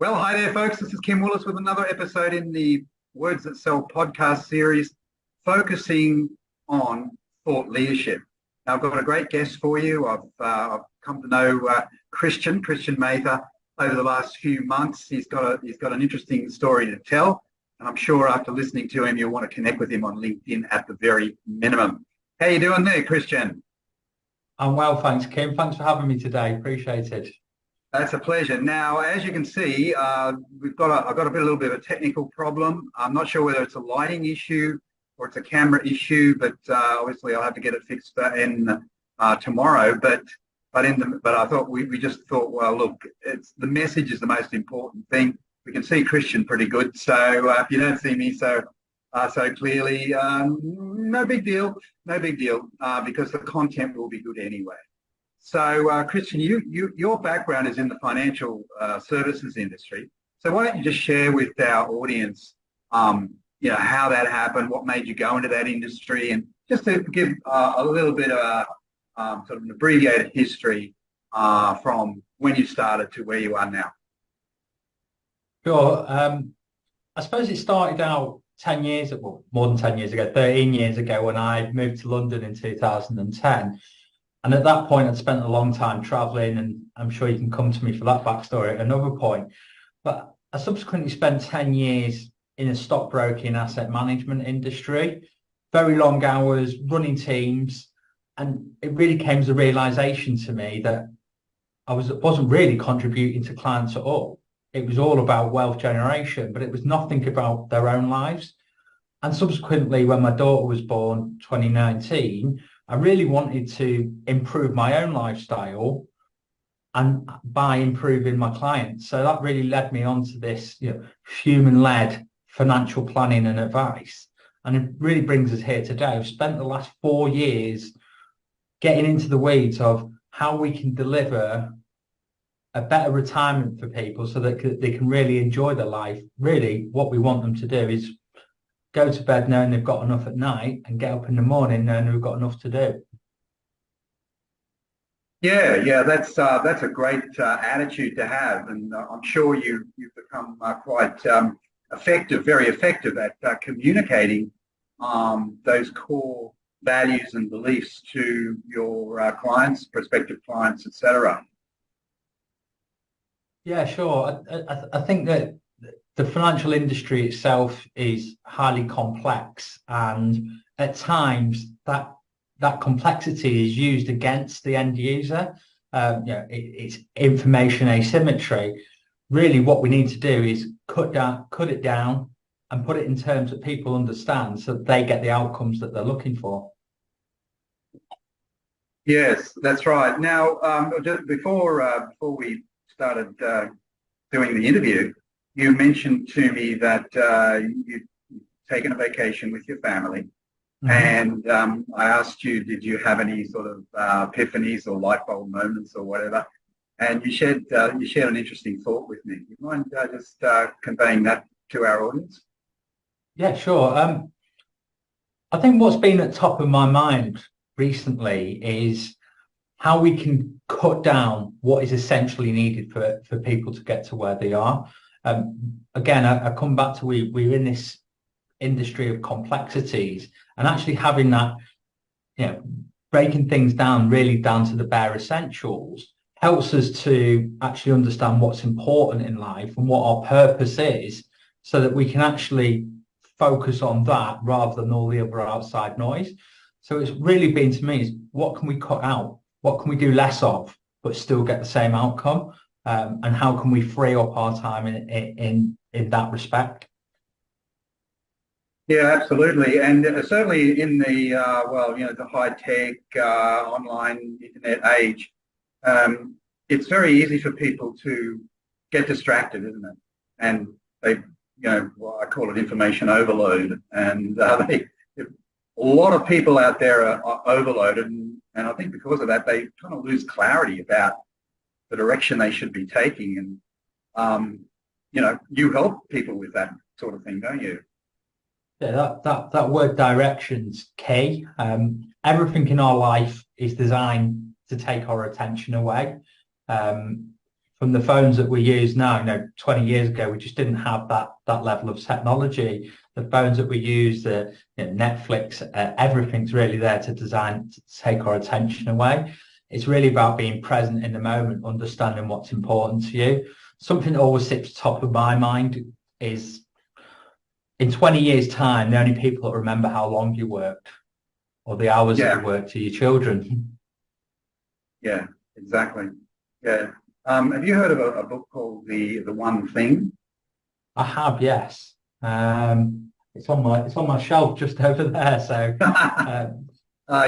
Well, hi there, folks. This is Kim Willis with another episode in the Words That Sell podcast series, focusing on thought leadership. Now, I've got a great guest for you. I've come to know Christian Mather over the last few months. He's got an interesting story to tell, and I'm sure after listening to him, you'll want to connect with him on LinkedIn at the very minimum. How you doing there, Christian? I'm well, thanks, Kim. Thanks for having me today. Appreciate it. That's a pleasure. Now, as you can see, I've got a little bit of a technical problem. I'm not sure whether it's a lighting issue or it's a camera issue, but obviously I'll have to get it fixed tomorrow. But I thought we just thought, well, look, it's the message is the most important thing. We can see Christian pretty good, so if you don't see me so clearly, no big deal, because the content will be good anyway. So, Christian, your background is in the financial services industry. So why don't you just share with our audience, how that happened, what made you go into that industry, and just to give a little bit of sort of an abbreviated history from when you started to where you are now. Sure. I suppose it started out 10 years, well, more than 10 years ago, 13 years ago, when I moved to London in 2010. And at that point, I'd spent a long time traveling, and I'm sure you can come to me for that backstory at another point. But I subsequently spent 10 years in a stockbroking asset management industry, very long hours, running teams. And it really came as a realization to me that wasn't really contributing to clients at all. It was all about wealth generation, but it was nothing about their own lives. And subsequently, when my daughter was born, 2019, I really wanted to improve my own lifestyle and by improving my clients. So that really led me onto this, human-led financial planning and advice. And it really brings us here today. I've spent the last 4 years getting into the weeds of how we can deliver a better retirement for people so that they can really enjoy their life. Really, what we want them to do is go to bed knowing they've got enough at night and get up in the morning knowing they've got enough to do. Yeah, that's a great attitude to have, and I'm sure you've become quite effective, very effective at communicating those core values and beliefs to your clients, prospective clients, etc. Yeah, sure. I think that the financial industry itself is highly complex, and at times that complexity is used against the end user. It's information asymmetry. Really, what we need to do is cut it down, and put it in terms that people understand, so that they get the outcomes that they're looking for. Yes, that's right. Now, just before we started doing the interview, you mentioned to me that you'd taken a vacation with your family, and I asked you, did you have any sort of epiphanies or light bulb moments or whatever? And you shared an interesting thought with me. Do you mind just conveying that to our audience? Yeah, sure. I think what's been at top of my mind recently is how we can cut down what is essentially needed for people to get to where they are. Again, I come back to we're in this industry of complexities, and actually having that, breaking things down really down to the bare essentials helps us to actually understand what's important in life and what our purpose is, so that we can actually focus on that rather than all the other outside noise. So it's really been, to me, is what can we cut out? What can we do less of, but still get the same outcome? And how can we free up our time in that respect? Yeah, absolutely, and certainly in the the high tech online internet age, it's very easy for people to get distracted, isn't it? And they, I call it information overload, and a lot of people out there are overloaded, and I think because of that, they kind of lose clarity about the direction they should be taking. And you help people with that sort of thing, don't you? Yeah, that word direction's key. Everything in our life is designed to take our attention away. from the phones that we use now. 20 years ago, we just didn't have that level of technology. The phones that we use, the Netflix, everything's really there to take our attention away. It's really about being present in the moment, understanding what's important to you. Something that always sits top of my mind is, in 20 years' time, the only people that remember how long you worked or the hours that you worked are your children. Yeah, exactly. Yeah. Have you heard of a book called The One Thing? I have, yes. It's on my shelf just over there. So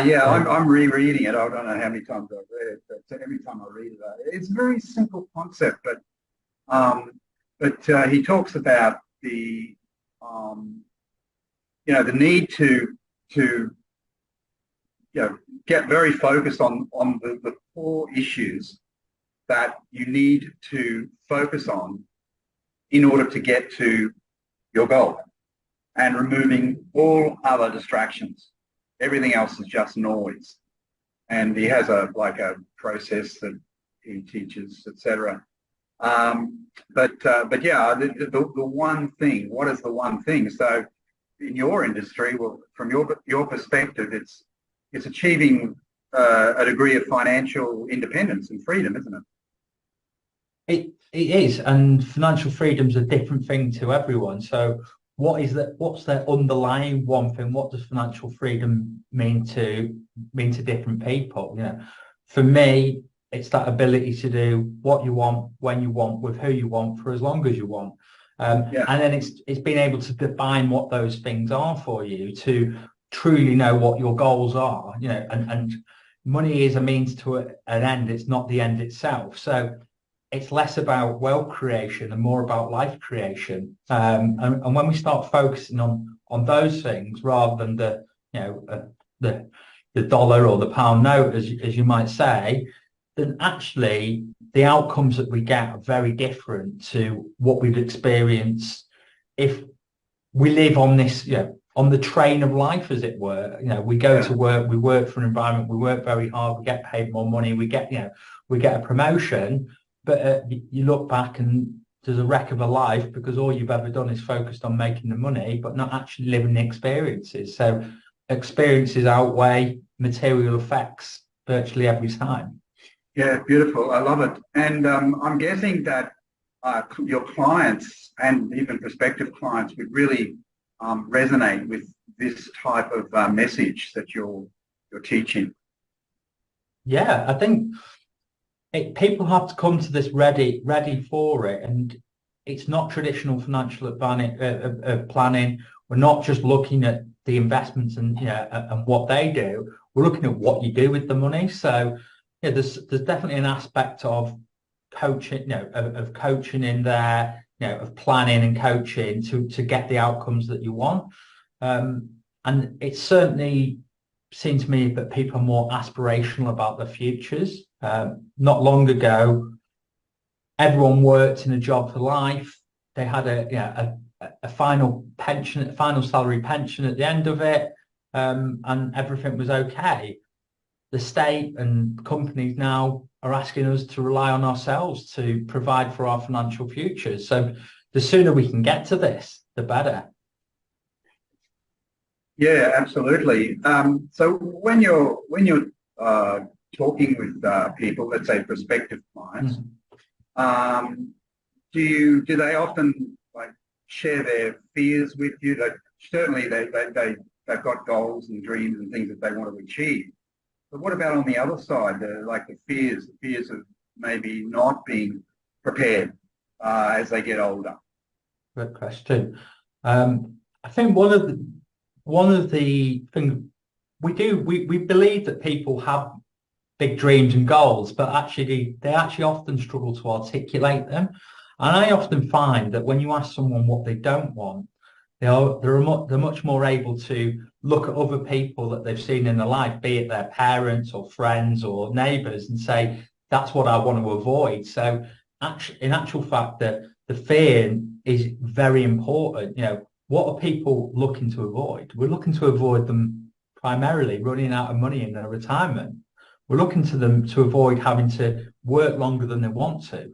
yeah, I'm rereading it. I don't know how many times I've read it, but every time I read it, it's a very simple concept. But he talks about the the need to get very focused on the core issues that you need to focus on in order to get to your goal, and removing all other distractions. Everything else is just noise. And he has a process that he teaches, etc. But yeah, the one thing. What is the one thing? So in your industry, well, from your perspective, it's achieving a degree of financial independence and freedom, isn't it? It is, and financial freedom is a different thing to everyone. So what's their underlying one thing? What does financial freedom mean to different people? For me, it's that ability to do what you want, when you want, with who you want, for as long as you want. And then it's being able to define what those things are for you, to truly know what your goals are. And money is a means to an end. It's not the end itself. So it's less about wealth creation and more about life creation. And when we start focusing on those things rather than the dollar or the pound note, as you might say, then actually the outcomes that we get are very different to what we've experienced if we live on this, on the train of life, as it were. We go to work, we work for an environment, we work very hard, we get paid more money, we get a promotion. But you look back and there's a wreck of a life because all you've ever done is focused on making the money, but not actually living the experiences. So experiences outweigh material effects virtually every time. Yeah, beautiful. I love it. And I'm guessing that your clients and even prospective clients would really resonate with this type of message that you're teaching. Yeah, I think people have to come to this ready for it, and it's not traditional financial planning. We're not just looking at the investments and what they do. We're looking at what you do with the money. So there's definitely an aspect of coaching, of coaching in there, of planning and coaching to get the outcomes that you want. And it certainly seems to me that people are more aspirational about their futures. Not long ago, everyone worked in a job for life. They had a final pension, a final salary pension at the end of it, and everything was okay. The state and companies now are asking us to rely on ourselves to provide for our financial futures. So the sooner we can get to this, the better. Yeah, absolutely. So when you're talking with people, let's say prospective clients, do they often share their fears with you? Certainly they've got goals and dreams and things that they want to achieve. But what about on the other side, the fears of maybe not being prepared as they get older? Good question. I think one of the things we believe that people have big dreams and goals, but actually they often struggle to articulate them. And I often find that when you ask someone what they don't want, they're much more able to look at other people that they've seen in their life, be it their parents or friends or neighbours, and say, that's what I want to avoid. So in actual fact, that the fear is very important. What are people looking to avoid? We're looking to avoid them primarily running out of money in their retirement. We're looking to them to avoid having to work longer than they want to.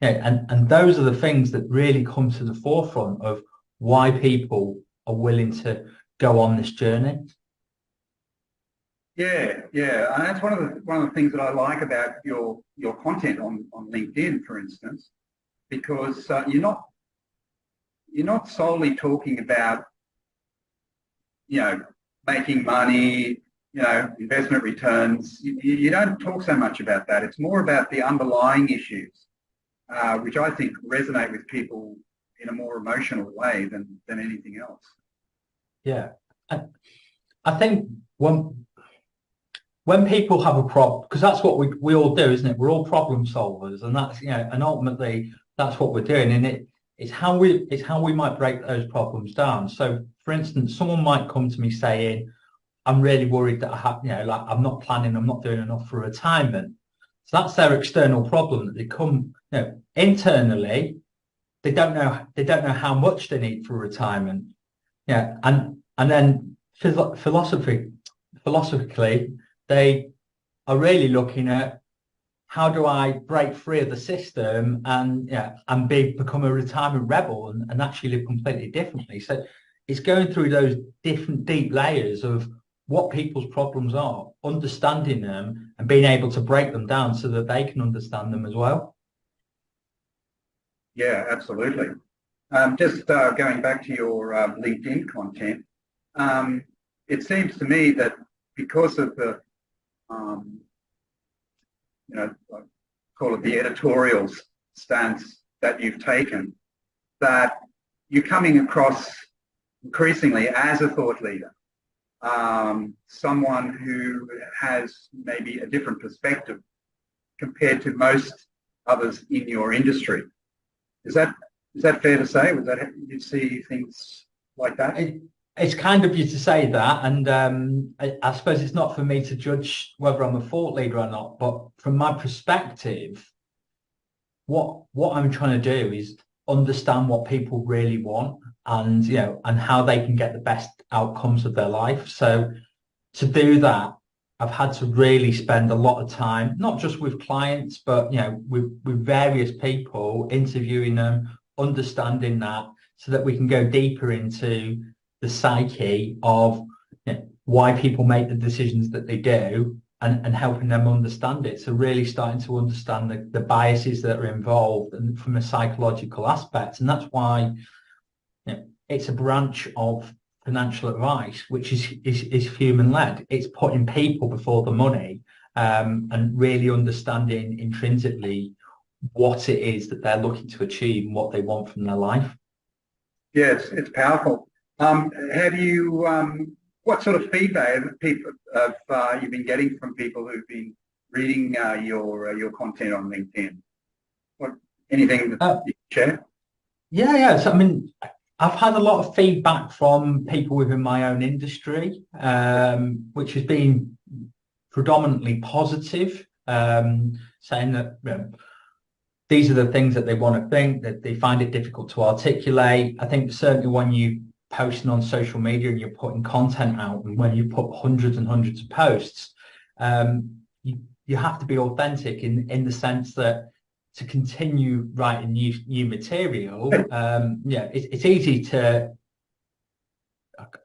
and those are the things that really come to the forefront of why people are willing to go on this journey. Yeah, yeah, and that's one of the things that I like about your content on LinkedIn, for instance, because you're not solely talking about making money, investment returns. You don't talk so much about that. It's more about the underlying issues, which I think resonate with people in a more emotional way than anything else. Yeah, I think when people have a problem, because that's what we all do, isn't it? We're all problem solvers, and that's and ultimately that's what we're doing. And it's how we might break those problems down. So, for instance, someone might come to me saying, "I'm really worried that I have, like I'm not planning, I'm not doing enough for retirement." So that's their external problem that they come, internally. They don't know how much they need for retirement. Yeah, and then philosophically, they are really looking at how do I break free of the system and become a retirement rebel and actually live completely differently. So it's going through those different deep layers of what people's problems are, understanding them and being able to break them down so that they can understand them as well. Yeah, absolutely. Just going back to your LinkedIn content, it seems to me that because of the, I call it the editorial stance that you've taken, that you're coming across increasingly as a thought leader, someone who has maybe a different perspective compared to most others in your industry. Is that fair to say? Was that you see things like that? It's kind of you to say that, and I suppose it's not for me to judge whether I'm a thought leader or not. But from my perspective, what I'm trying to do is understand what people really want, and and how they can get the best outcomes of their life. So to do that, I've had to really spend a lot of time, not just with clients, but with various people, interviewing them, understanding that, so that we can go deeper into the psyche of why people make the decisions that they do, and helping them understand it. So really starting to understand the biases that are involved and from a psychological aspect. And that's why it's a branch of financial advice, which is human led. It's putting people before the money, and really understanding intrinsically what it is that they're looking to achieve and what they want from their life. Yes, it's powerful. Have you, what sort of feedback have you been getting from people who've been reading your content on LinkedIn? Anything that you can share? Yeah. So, I mean, I've had a lot of feedback from people within my own industry, which has been predominantly positive, saying that these are the things that they want to think, that they find it difficult to articulate. I think certainly when you posting on social media and you're putting content out, and when you put hundreds and hundreds of posts, you have to be authentic in the sense that to continue writing new material, it's easy to,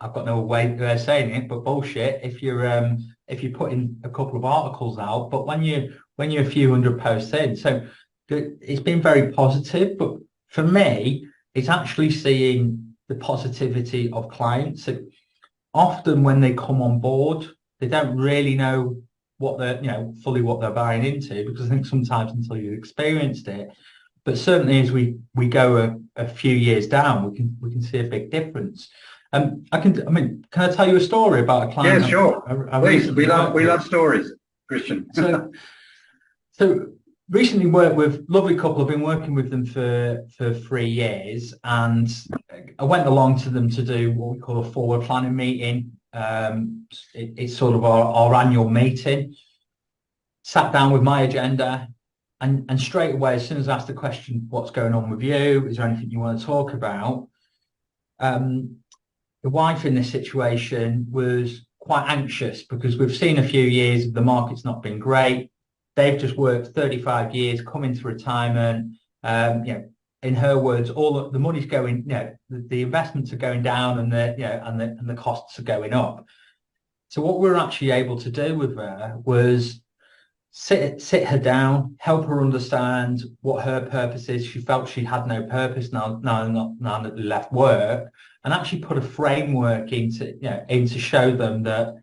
I've got no way of saying it, but bullshit if you're putting a couple of articles out, but when you're a few hundred posts in. So it's been very positive, but for me, it's actually seeing the positivity of clients. So often when they come on board, they don't really know what they're, fully what they're buying into, because I think sometimes until you've experienced it, but certainly as we go a few years down, we can see a big difference. Can I tell you a story about a client? Yeah, sure. Please, we love stories, Christian. So recently worked with a lovely couple. I've been working with them for 3 years, and I went along to them to do what we call a forward planning meeting. It's sort of our annual meeting. Sat down with my agenda, and straight away, as soon as I asked the question, what's going on with you? Is there anything you want to talk about? The wife in this situation was quite anxious, because we've seen a few years, the market's not been great. They've just worked 35 years, come into retirement. You know, in her words, all the money's going, you know, the investments are going down, and the you know, and the costs are going up. So what we were actually able to do with her was sit her down, help her understand what her purpose is. She felt she had no purpose now that they left work, and actually put a framework into, you know, in to show them that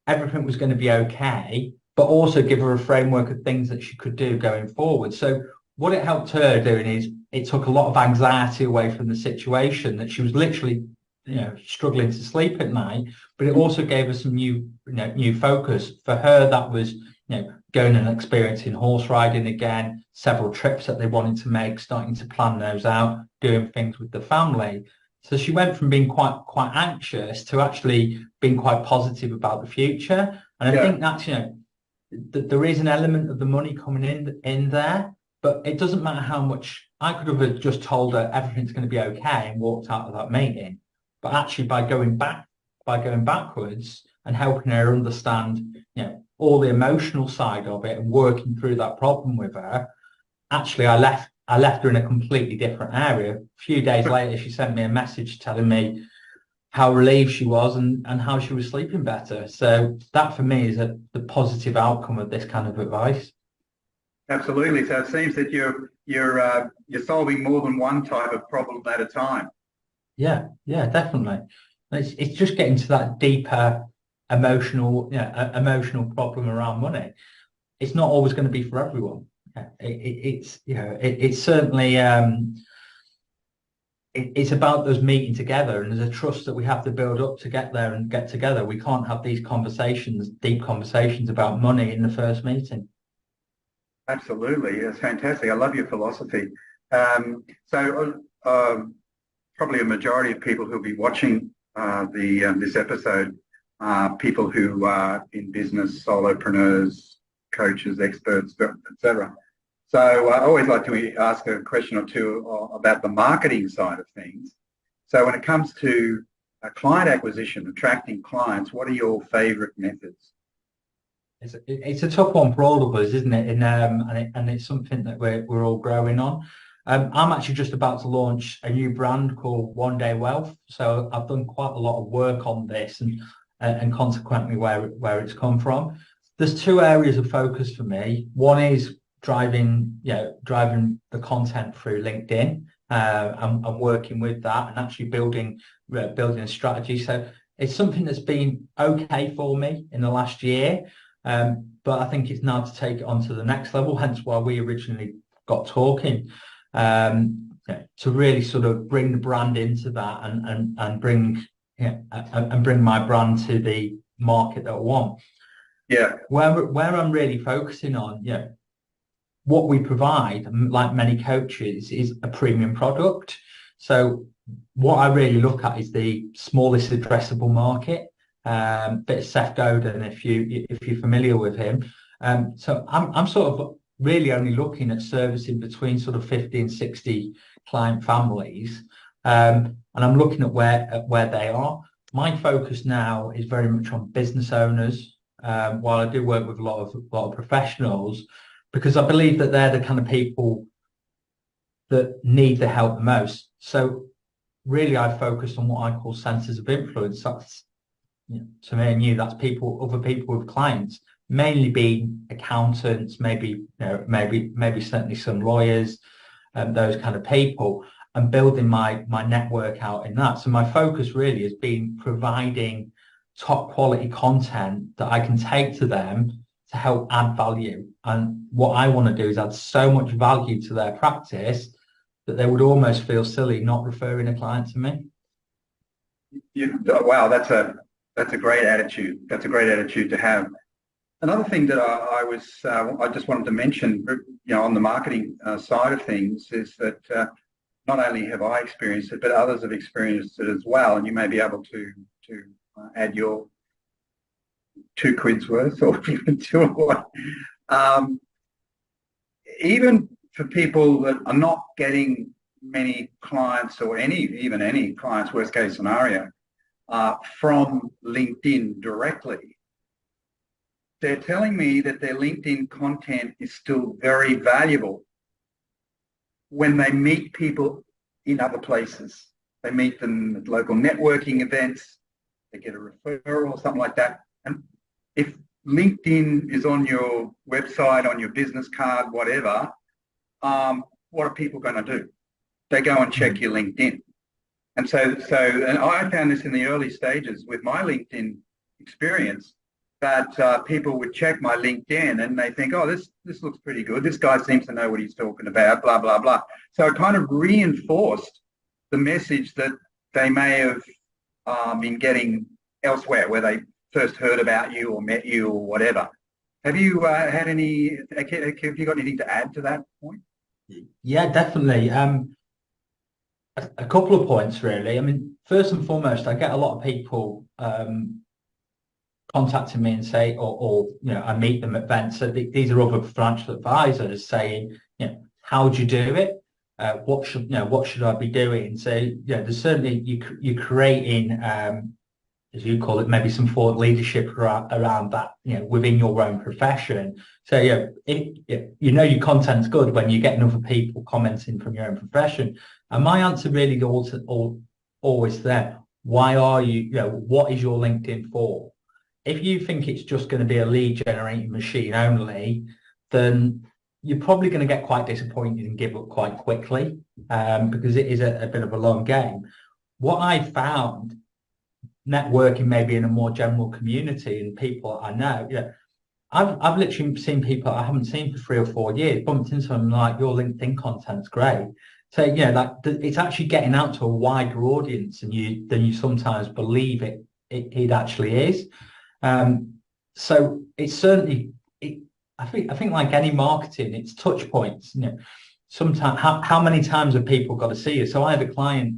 everything was going to be okay, but also give her a framework of things that she could do going forward. So what it helped her doing is it took a lot of anxiety away from the situation, that she was literally, you know, struggling to sleep at night, but it also gave her some new focus. For her, that was, you know, going and experiencing horse riding again, several trips that they wanted to make, starting to plan those out, doing things with the family. So she went from being quite anxious to actually being quite positive about the future. And I think that's, you know, there is an element of the money coming in there, but it doesn't matter how much. I could have just told her everything's going to be okay and walked out of that meeting. But actually, by going backwards and helping her understand, you know, all the emotional side of it and working through that problem with her, actually, I left her in a completely different area. A few days later, she sent me a message telling me how relieved she was, and how she was sleeping better. So that for me is the positive outcome of this kind of advice. Absolutely. So it seems that you're solving more than one type of problem at a time. Yeah, definitely. It's just getting to that deeper emotional problem around money. It's not always going to be for everyone. It's, you know, it's certainly it's about us meeting together, and there's a trust that we have to build up to get there and get together. We can't have these deep conversations about money in the first meeting. Absolutely. It's fantastic. I love your philosophy. Probably a majority of people who'll be watching this episode are people who are in business, solopreneurs, coaches, experts, etc. So I always like to ask a question or two about the marketing side of things. So when it comes to client acquisition, attracting clients, what are your favorite methods? It's a tough one for all of us, isn't it? And it's something that we're all growing on. I'm actually just about to launch a new brand called One Day Wealth. So I've done quite a lot of work on this, and consequently where it's come from. There's two areas of focus for me. One is driving the content through LinkedIn, and working with that, and actually building a strategy. So it's something that's been okay for me in the last year. But I think it's now to take it on to the next level, hence why we originally got talking, to really sort of bring the brand into that, and bring my brand to the market that I want. Yeah. Where I'm really focusing on, what we provide, like many coaches, is a premium product. So what I really look at is the smallest addressable market. Bit of Seth Godin, if you're familiar with him. So I'm sort of really only looking at servicing between sort of 50 and 60 client families, and I'm looking at where they are. My focus now is very much on business owners, while I do work with a lot of professionals, because I believe that they're the kind of people that need the help the most. So really, I focus on what I call centers of influence. That's, to me and you, that's other people with clients, mainly being accountants, maybe certainly some lawyers, and those kind of people, and building my network out in that. So my focus really has been providing top quality content that I can take to them to help add value. And what I want to do is add so much value to their practice that they would almost feel silly not referring a client to me. Wow, that's a great attitude. That's a great attitude to have. Another thing that I just wanted to mention, on the marketing side of things, is that not only have I experienced it, but others have experienced it as well. And you may be able to add your 2 quid's worth, or even 2 or 1. Even for people that are not getting many clients, or even any clients, worst case scenario, from LinkedIn directly, they're telling me that their LinkedIn content is still very valuable. when they meet people in other places. They meet them at local networking events, they get a referral or something like that. And if LinkedIn is on your website, on your business card, whatever, what are people going to do? They go and check your LinkedIn. And and I found this in the early stages with my LinkedIn experience, that people would check my LinkedIn and they think, oh, this looks pretty good. This guy seems to know what he's talking about, blah, blah, blah. So it kind of reinforced the message that they may have been getting elsewhere, where they first heard about you or met you or whatever. Have you have you got anything to add to that point? Yeah, definitely. A couple of points, really. I mean, first and foremost, I get a lot of people contacting me and say, or I meet them at events. So these are other financial advisors saying, how do you do it? What should I be doing? So there's certainly you're creating, as you call it, maybe some thought leadership around that, within your own profession. So your content's good when you're getting other people commenting from your own profession. And my answer really always there: why are you? What is your LinkedIn for? If you think it's just going to be a lead generating machine only, then you're probably going to get quite disappointed and give up quite quickly, because it is a bit of a long game. What I found, networking maybe in a more general community and people I know, I've literally seen people I haven't seen for 3 or 4 years, bumped into them like, your LinkedIn content's great. So it's actually getting out to a wider audience than you sometimes believe it actually is. So it's certainly, I think like any marketing, it's touch points. Sometimes how many times have people got to see you? So I had a client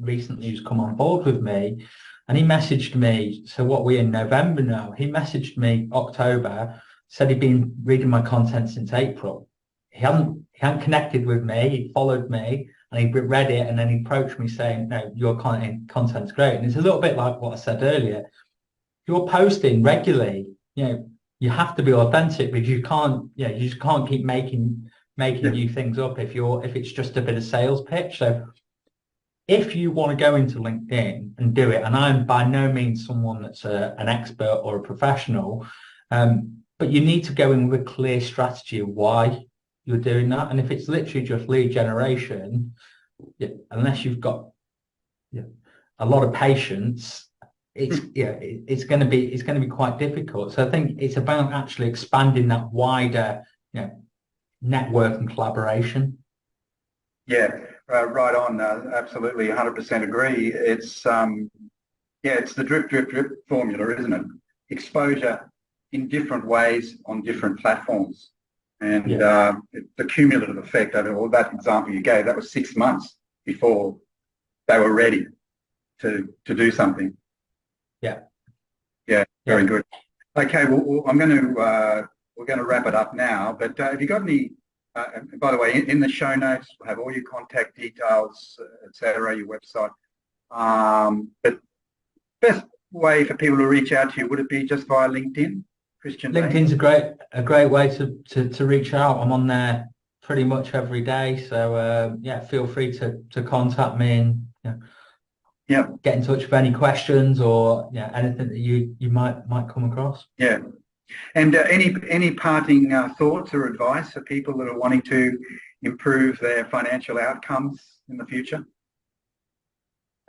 recently who's come on board with me, and he messaged me. So what we're in November now. He messaged me October, said he'd been reading my content since April. He hadn't connected with me. He followed me and he read it, and then he approached me saying, "No, your content's great." And it's a little bit like what I said earlier. You're posting regularly, you have to be authentic, because you just can't keep making new things up if it's just a bit of sales pitch. So if you want to go into LinkedIn and do it, and I'm by no means someone that's an expert or a professional, but you need to go in with a clear strategy of why you're doing that. And if it's literally just lead generation, unless you've got a lot of patience, it's going to be quite difficult. So I think it's about actually expanding that wider network and collaboration. Right on. Absolutely, 100% agree. It's it's the drip formula, isn't it? Exposure in different ways on different platforms, and the cumulative effect of it. Well, that example you gave, that was 6 months before they were ready to do something. Very good. Okay, well, we're going to wrap it up now. But have you got any? By the way, in the show notes, we'll have all your contact details, etc., your website. But best way for people to reach out to you, would it be just via LinkedIn, Christian? LinkedIn's a great way to reach out. I'm on there pretty much every day, so feel free to contact me and get in touch with any questions or anything that you might come across. And any parting thoughts or advice for people that are wanting to improve their financial outcomes in the future?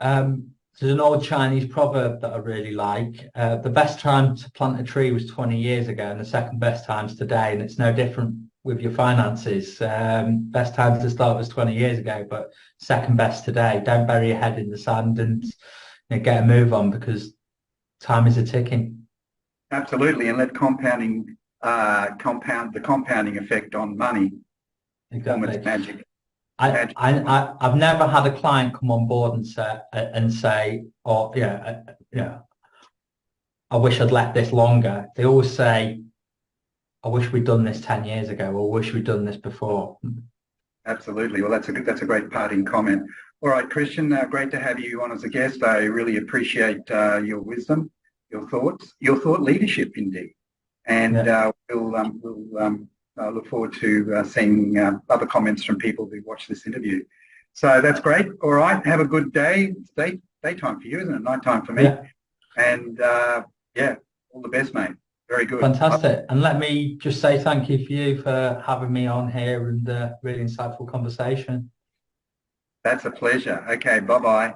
There's an old Chinese proverb that I really like. The best time to plant a tree was 20 years ago, and the second best time's today, and it's no different with your finances. Best time to start was 20 years ago, but second best today. Don't bury your head in the sand and get a move on, because time is a ticking. Absolutely, and let compound the compounding effect on money. Exactly. Magic. I've never had a client come on board and say, I wish I'd left this longer. They always say, I wish we'd done this 10 years ago, or wish we'd done this before. Absolutely. Well, that's a great parting comment. All right, Christian, great to have you on as a guest. I really appreciate your wisdom, your thoughts, your thought leadership, indeed. And we'll I look forward to seeing other comments from people who watch this interview. So that's great. All right. Have a good day. It's daytime for you, isn't it? Nighttime for me. Yeah. And yeah, all the best, mate. Very good. Fantastic. And let me just say thank you for you for having me on here and really insightful conversation. That's a pleasure. Okay. Bye-bye.